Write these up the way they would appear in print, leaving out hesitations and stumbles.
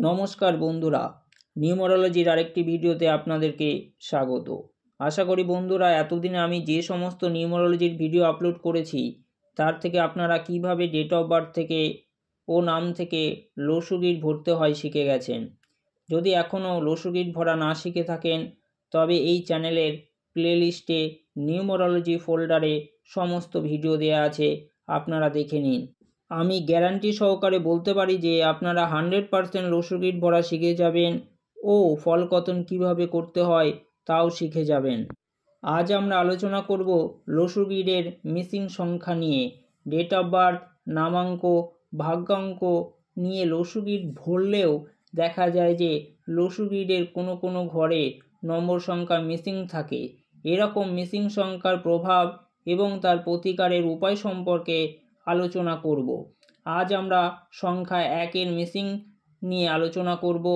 নমস্কার বন্ধুরা, নিউমারোলজির আরেকটি ভিডিওতে আপনাদেরকে স্বাগত। আশা করি বন্ধুরা এতদিনে আমি যে সমস্ত নিউমারোলজির ভিডিও আপলোড করেছি তার থেকে আপনারা কিভাবে ডেট অফ বার্থ থেকে ও নাম থেকে লসু গিট ভরতে হয় শিখে গেছেন। যদি এখনও লসু গিট ভরা না শিখে থাকেন তবে এই চ্যানেলের প্লেলিস্টে নিউমারোলজি ফোল্ডারে সমস্ত ভিডিও দেওয়া আছে, আপনারা দেখে নিন। আমি গ্যারান্টি সহকারে বলতে পারি যে আপনারা 100% লসু গিট ভরা শিখে যাবেন ও ফলকতন কিভাবে করতে হয় তাও শিখে যাবেন। আজ আমরা আলোচনা করব লসু গিটের মিসিং সংখ্যা নিয়ে। ডেট অফ বার্থ, নামাঙ্ক, ভাগ্যাঙ্ক নিয়ে লসু গিট ভরলেও দেখা যায় যে লসু গিটের কোনো ঘরে নম্বর সংখ্যা মিসিং থাকে। এরকম মিসিং সংখ্যার প্রভাব এবং তার প্রতিকারের উপায় সম্পর্কে আলোচনা করব। আজ আমরা সংখ্যা 1-এর মিসিং নিয়ে আলোচনা করব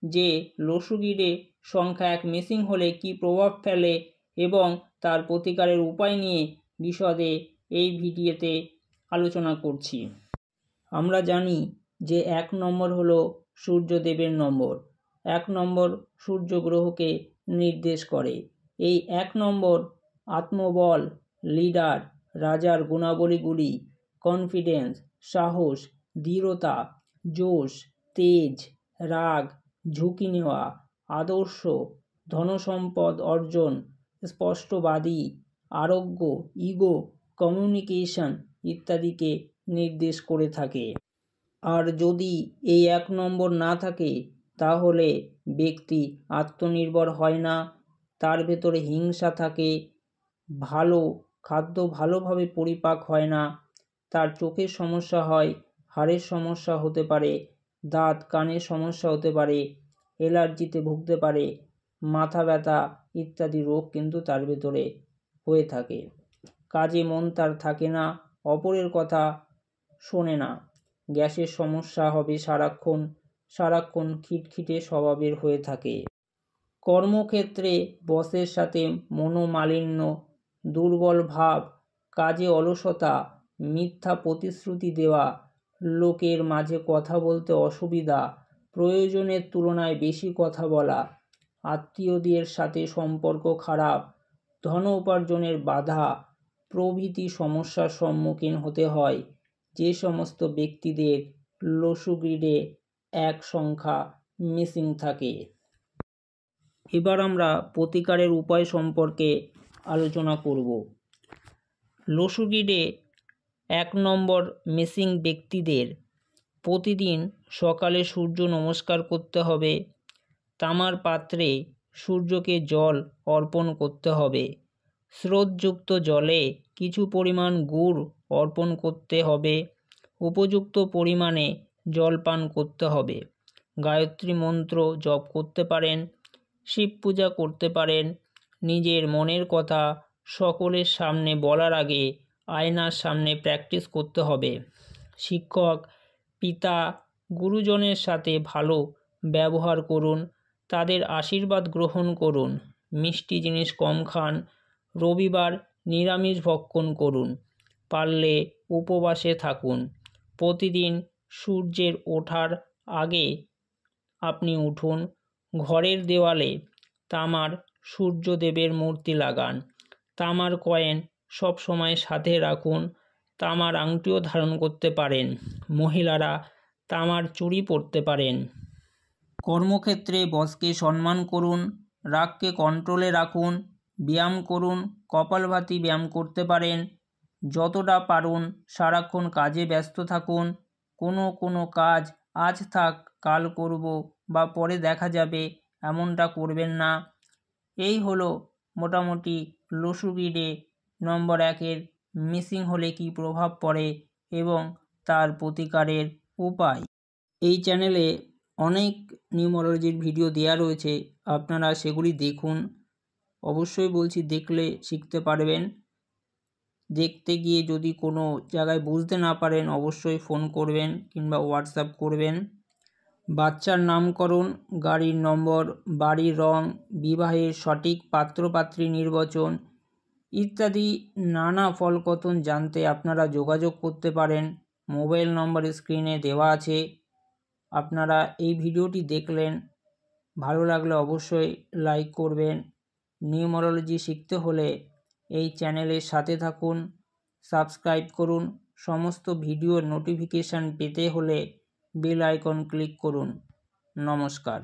যে লসু গিটে সংখ্যা 1 মিসিং হলে কী প্রভাব ফেলে এবং তার প্রতিকারের উপায় নিয়ে বিশদে এই ভিডিওতে আলোচনা করছি। আমরা জানি যে 1 নম্বর হলো সূর্যদেবের নম্বর। 1 নম্বর সূর্য গ্রহকে নির্দেশ করে। এই 1 নম্বর আত্মবল, লিডার, রাজার গুণাবলীগুলি কনফিডেন্স, সাহস, দৃঢ়তা, জোশ, তেজ, রাগ, ঝুঁকি নেওয়া, আদর্শ, ধনসম্পদ অর্জন, স্পষ্টবাদী, আরোগ্য, ইগো, কমিউনিকেশন ইত্যাদিকে নির্দেশ করে থাকে। আর যদি এই 1 নম্বর না থাকে তাহলে ব্যক্তি আত্মনির্ভর হয় না, তার ভেতরে হিংসা থাকে, ভালো খাদ্য ভালোভাবে পরিপাক হয় না, তার চোখের সমস্যা হয়, হাড়ের সমস্যা হতে পারে, দাঁত কানের সমস্যা হতে পারে, অ্যালার্জিতে ভুগতে পারে, মাথা ব্যথা ইত্যাদি রোগ কিন্তু তার ভেতরে হয়ে থাকে। কাজে মন তার থাকে না, অপরের কথা শোনে না, গ্যাসের সমস্যা হবে সারাক্ষণ খিটখিটে স্বভাবের হয়ে থাকে। কর্মক্ষেত্রে বসের সাথে মনোমালিন্য, দুর্বল ভাব, কাজে অলসতা, মিথ্যা প্রতিশ্রুতি দেওয়া, লোকের মাঝে কথা বলতে অসুবিধা, প্রয়োজনের তুলনায় বেশি কথা বলা, আত্মীয়দের সাথে সম্পর্ক খারাপ, ধন উপার্জনের বাধা প্রভৃতি সমস্যার সম্মুখীন হতে হয় যে সমস্ত ব্যক্তিদের লসু গিটে 1 সংখ্যা মিসিং থাকে। এবার আমরা প্রতিকারের উপায় সম্পর্কে আলোচনা করব। লসু গিটে 1 নম্বর মিসিং ব্যক্তিদের প্রতিদিন সকালে সূর্য নমস্কার করতে হবে, তামার পাত্রে সূর্যকে জল অর্পণ করতে হবে, স্রোতযুক্ত জলে কিছু পরিমাণ গুড় অর্পণ করতে হবে, উপযুক্ত পরিমাণে জল পান করতে হবে, গায়ত্রী মন্ত্র জপ করতে পারেন, শিব পূজা করতে পারেন, নিজের মনের কথা সকলের সামনে বলার আগে আয়নার সামনে প্র্যাকটিস করতে হবে, শিক্ষক, পিতা, গুরুজনের সাথে ভালো ব্যবহার করুন, তাদের আশীর্বাদ গ্রহণ করুন, মিষ্টি জিনিস কম খান, রবিবার নিরামিষ ভক্ষণ করুন, পারলে উপবাসে থাকুন, প্রতিদিন সূর্যের ওঠার আগে আপনি উঠুন, ঘরের দেওয়ালে তামার সূর্যদেবের মূর্তি লাগান, তামার কয়েন সব সময় সাথে রাখুন, তামার আংটিও ধারণ করতে পারেন, মহিলারা তামার চুড়ি পরতে পারেন। কর্মক্ষেত্রে বসকে সম্মান করুন, রাগকে কন্ট্রোলে রাখুন, ব্যায়াম করুন, কপালভাতি ব্যায়াম করতে পারেন, যতটা পারুন সারাক্ষণ কাজে ব্যস্ত থাকুন, কোনো কাজ আজ থাক কাল করব বা পরে দেখা যাবে এমনটা করবেন না। এই হলো মোটামুটি লসু গিটে নম্বর 1-এর মিসিং হলে কী প্রভাব পড়ে এবং তার প্রতিকারের উপায়। এই চ্যানেলে অনেক নিউমারোলজির ভিডিও দেওয়া রয়েছে, আপনারা সেগুলি দেখুন। অবশ্যই বলছি দেখলে শিখতে পারবেন। দেখতে গিয়ে যদি কোনো জায়গায় বুঝতে না পারেন অবশ্যই ফোন করবেন কিংবা হোয়াটসঅ্যাপ করবেন। বাচ্চার নামকরণ, গাড়ির নম্বর, বাড়ির রং, বিবাহের সঠিক পাত্রপাত্রী নির্বাচন ইত্যাদি নানা ফলকতন জানতে আপনারা যোগাযোগ করতে পারেন। মোবাইল নম্বর স্ক্রিনে দেওয়া আছে। আপনারা এই ভিডিওটি দেখলেন, ভালো লাগলে অবশ্যই লাইক করবেন। নিউমারোলজি শিখতে হলে এই চ্যানেলের সাথে থাকুন, সাবস্ক্রাইব করুন। সমস্ত ভিডিওর নোটিফিকেশান পেতে হলে বেল আইকন ক্লিক করুন। নমস্কার।